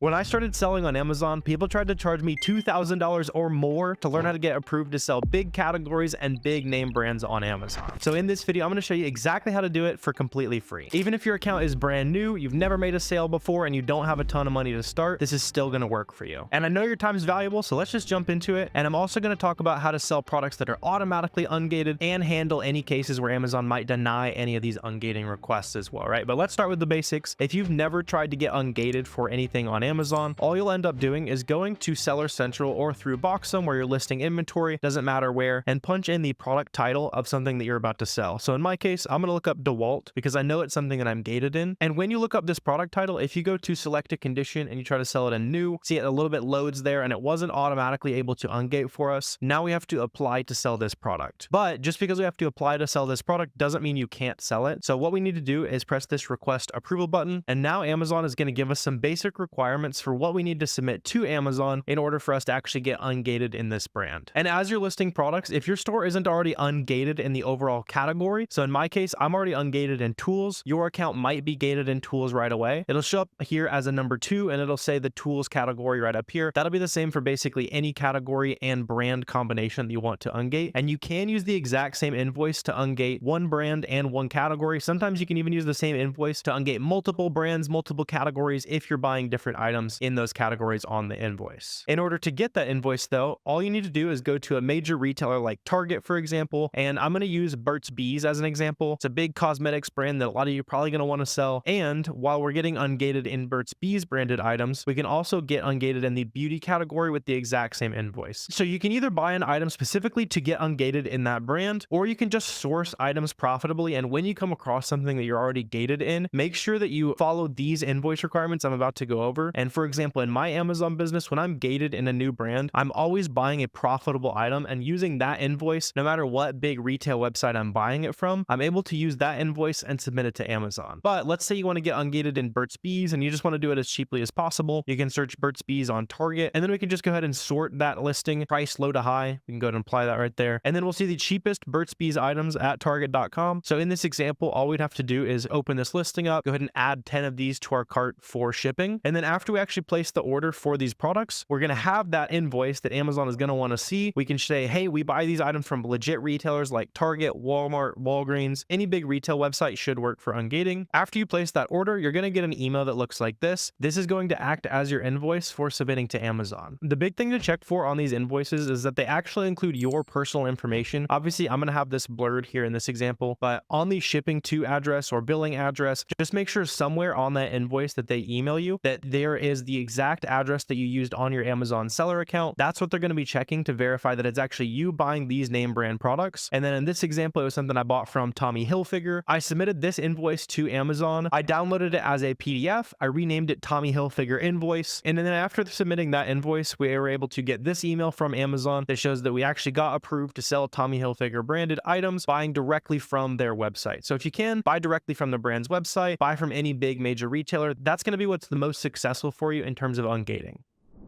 When I started selling on Amazon, people tried to charge me $2,000 or more to learn how to get approved to sell big categories and big name brands on Amazon. So in this video, I'm going to show you exactly how to do it for completely free. Even if your account is brand new, you've never made a sale before, and you don't have a ton of money to start, this is still going to work for you. And I know your time is valuable, so let's just jump into it. And I'm also going to talk about how to sell products that are automatically ungated and handle any cases where Amazon might deny any of these ungating requests as well, right? But let's start with the basics. If you've never tried to get ungated for anything on Amazon, all you'll end up doing is going to Seller Central or through Boxum where you're listing inventory, doesn't matter where, and punch in the product title of something that you're about to sell. So in my case, I'm going to look up DeWalt because I know it's something that I'm gated in. And when you look up this product title, if you go to select a condition and you try to sell it in new, see it a little bit loads there and it wasn't automatically able to ungate for us. Now we have to apply to sell this product. But just because we have to apply to sell this product doesn't mean you can't sell it. So what we need to do is press this request approval button. And now Amazon is going to give us some basic requirements for what we need to submit to Amazon in order for us to actually get ungated in this brand. And as you're listing products, if your store isn't already ungated in the overall category, so in my case, I'm already ungated in tools, your account might be gated in tools right away. It'll show up here as a number 2 and it'll say the tools category right up here. That'll be the same for basically any category and brand combination that you want to ungate. And you can use the exact same invoice to ungate one brand and one category. Sometimes you can even use the same invoice to ungate multiple brands, multiple categories if you're buying different items in those categories on the invoice. In order to get that invoice though, all you need to do is go to a major retailer like Target, for example, and I'm going to use Burt's Bees as an example. It's a big cosmetics brand that a lot of you are probably going to want to sell. And while we're getting ungated in Burt's Bees branded items, we can also get ungated in the beauty category with the exact same invoice. So you can either buy an item specifically to get ungated in that brand, or you can just source items profitably. And when you come across something that you're already gated in, make sure that you follow these invoice requirements I'm about to go over. And for example, in my Amazon business, when I'm gated in a new brand, I'm always buying a profitable item and using that invoice, no matter what big retail website I'm buying it from, I'm able to use that invoice and submit it to Amazon. But let's say you want to get ungated in Burt's Bees and you just want to do it as cheaply as possible. You can search Burt's Bees on Target, and then we can just go ahead and sort that listing, price low to high. We can go ahead and apply that right there. And then we'll see the cheapest Burt's Bees items at target.com. So in this example, all we'd have to do is open this listing up, go ahead and add 10 of these to our cart for shipping. And then after we actually place the order for these products, we're going to have that invoice that Amazon is going to want to see. We can say, hey, we buy these items from legit retailers like Target, Walmart, Walgreens. Any big retail website should work for ungating. After you place that order, you're going to get an email that looks like this. This is going to act as your invoice for submitting to Amazon. The big thing to check for on these invoices is that they actually include your personal information. Obviously, I'm going to have this blurred here in this example, but on the shipping to address or billing address, just make sure somewhere on that invoice that they email you that there is the exact address that you used on your Amazon seller account. That's what they're going to be checking to verify that it's actually you buying these name brand products. And then in this example, it was something I bought from Tommy Hilfiger. I submitted this invoice to Amazon. I downloaded it as a PDF. I renamed it Tommy Hilfiger invoice. And then after submitting that invoice, we were able to get this email from Amazon that shows that we actually got approved to sell Tommy Hilfiger branded items buying directly from their website. So if you can, buy directly from the brand's website, buy from any big major retailer. That's going to be what's the most successful for you in terms of ungating.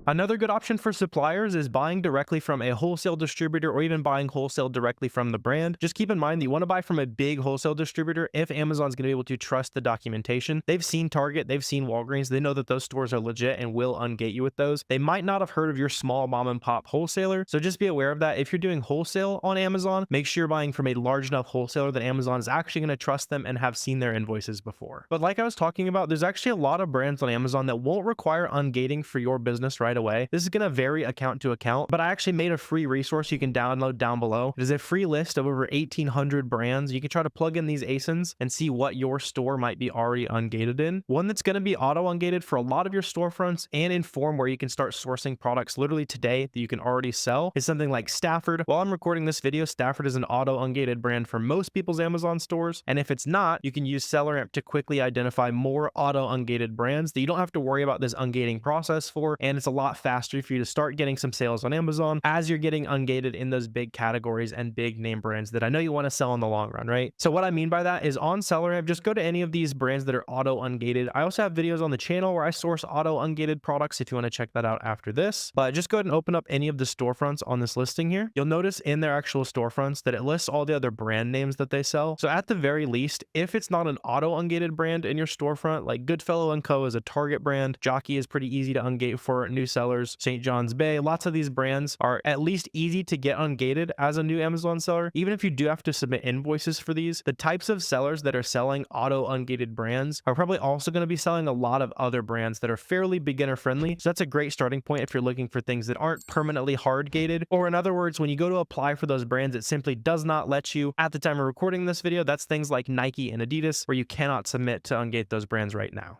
Another good option for suppliers is buying directly from a wholesale distributor or even buying wholesale directly from the brand. Just keep in mind that you want to buy from a big wholesale distributor if Amazon's going to be able to trust the documentation. They've seen Target, they've seen Walgreens, they know that those stores are legit and will ungate you with those. They might not have heard of your small mom and pop wholesaler, so just be aware of that. If you're doing wholesale on Amazon, make sure you're buying from a large enough wholesaler that Amazon is actually going to trust them and have seen their invoices before. But like I was talking about, there's actually a lot of brands on Amazon that won't require ungating for your business right away. This is going to vary account to account, but I actually made a free resource you can download down below. It is a free list of over 1,800 brands. You can try to plug in these ASINs and see what your store might be already ungated in. One that's going to be auto-ungated for a lot of your storefronts and inform where you can start sourcing products literally today that you can already sell is something like Stafford. While I'm recording this video, Stafford is an auto-ungated brand for most people's Amazon stores. And if it's not, you can use SellerAmp to quickly identify more auto-ungated brands that you don't have to worry about this ungating process for. And it's a lot faster for you to start getting some sales on Amazon as you're getting ungated in those big categories and big name brands that I know you want to sell in the long run, right? So what I mean by that is on SellerAmp, just go to any of these brands that are auto-ungated. I also have videos on the channel where I source auto-ungated products if you want to check that out after this. But just go ahead and open up any of the storefronts on this listing here. You'll notice in their actual storefronts that it lists all the other brand names that they sell. So at the very least, if it's not an auto-ungated brand in your storefront, like Goodfellow & Co. is a Target brand, Jockey is pretty easy to ungate for new sellers, St. John's Bay, lots of these brands are at least easy to get ungated as a new Amazon seller. Even if you do have to submit invoices for these, the types of sellers that are selling auto-ungated brands are probably also going to be selling a lot of other brands that are fairly beginner friendly. So that's a great starting point if you're looking for things that aren't permanently hard gated, or in other words, when you go to apply for those brands, it simply does not let you at the time of recording this video. That's things like Nike and Adidas, where you cannot submit to ungate those brands right now.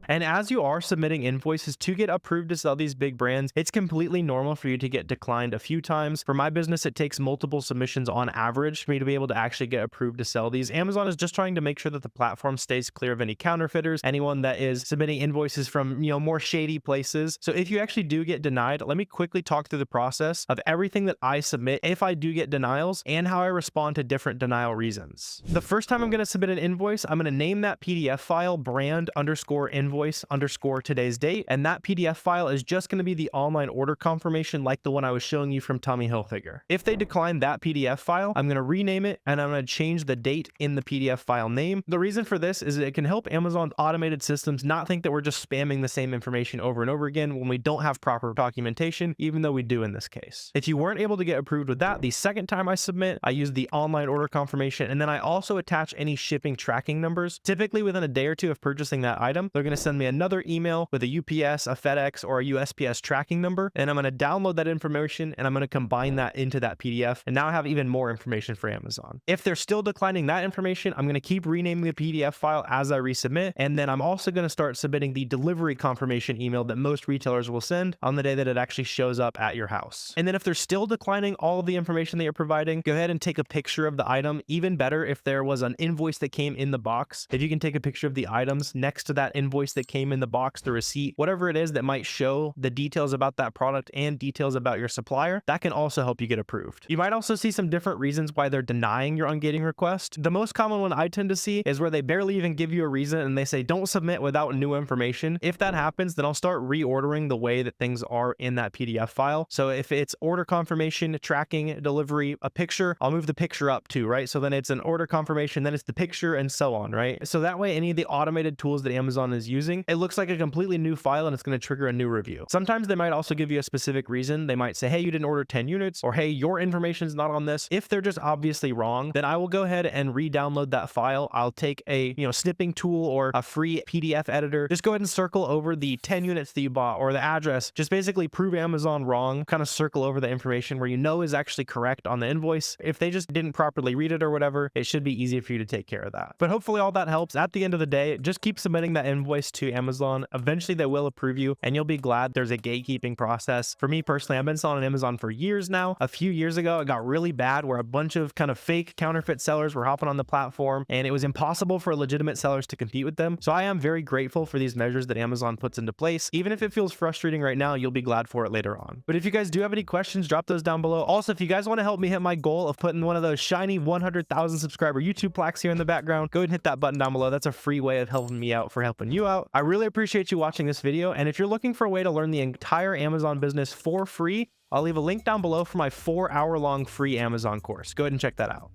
And as you are submitting invoices to get approved to sell these big brands, it's completely normal for you to get declined a few times. For my business, it takes multiple submissions on average for me to be able to actually get approved to sell these. Amazon is just trying to make sure that the platform stays clear of any counterfeiters, anyone that is submitting invoices from, more shady places. So if you actually do get denied, let me quickly talk through the process of everything that I submit if I do get denials and how I respond to different denial reasons. The first time I'm going to submit an invoice, I'm going to name that PDF file brand_invoice _today's date, and that PDF file is just going to be the online order confirmation like the one I was showing you from Tommy Hilfiger. If they decline that PDF file, I'm going to rename it and I'm going to change the date in the PDF file name. The reason for this is it can help Amazon's automated systems not think that we're just spamming the same information over and over again when we don't have proper documentation, even though we do in this case. If you weren't able to get approved with that, the second time I submit, I use the online order confirmation, and then I also attach any shipping tracking numbers. Typically within a day or two of purchasing that item, they're going to send me another email with a UPS, a FedEx, or a USPS tracking number, and I'm going to download that information and I'm going to combine that into that PDF, and now I have even more information for Amazon. If they're still declining that information, I'm going to keep renaming the PDF file as I resubmit, and then I'm also going to start submitting the delivery confirmation email that most retailers will send on the day that it actually shows up at your house. And then if they're still declining all of the information that you're providing, go ahead and take a picture of the item. Even better if there was an invoice that came in the box, if you can take a picture of the items next to that invoice that came in the box, the receipt, whatever it is that might show the details about that product and details about your supplier, that can also help you get approved. You might also see some different reasons why they're denying your ungating request. The most common one I tend to see is where they barely even give you a reason and they say don't submit without new information. If that happens, then I'll start reordering the way that things are in that PDF file. So if it's order confirmation, tracking, delivery, a picture, I'll move the picture up too, right? So then it's an order confirmation, then it's the picture, and so on, right? So that way any of the automated tools that Amazon is using, it looks like a completely new file and it's going to trigger a new review. Sometimes they might also give you a specific reason. They might say, hey, you didn't order 10 units, or hey, your information is not on this. If they're just obviously wrong, then I will go ahead and re-download that file. I'll take a snipping tool or a free PDF editor. Just go ahead and circle over the 10 units that you bought or the address. Just basically prove Amazon wrong, kind of circle over the information where is actually correct on the invoice. If they just didn't properly read it or whatever, it should be easy for you to take care of that. But hopefully all that helps. At the end of the day, just keep submitting that invoice to Amazon. Eventually they will approve you and you'll be glad there's a gatekeeping process. For me personally, I've been selling on Amazon for years now. A few years ago, it got really bad where a bunch of kind of fake counterfeit sellers were hopping on the platform and it was impossible for legitimate sellers to compete with them. So I am very grateful for these measures that Amazon puts into place. Even if it feels frustrating right now, you'll be glad for it later on. But if you guys do have any questions, drop those down below. Also, if you guys want to help me hit my goal of putting one of those shiny 100,000 subscriber YouTube plaques here in the background, go ahead and hit that button down below. That's a free way of helping me out for helping you out. I really appreciate you watching this video. And if you're looking for a way to learn the entire Amazon business for free, I'll leave a link down below for my 4-hour-long free Amazon course. Go ahead and check that out.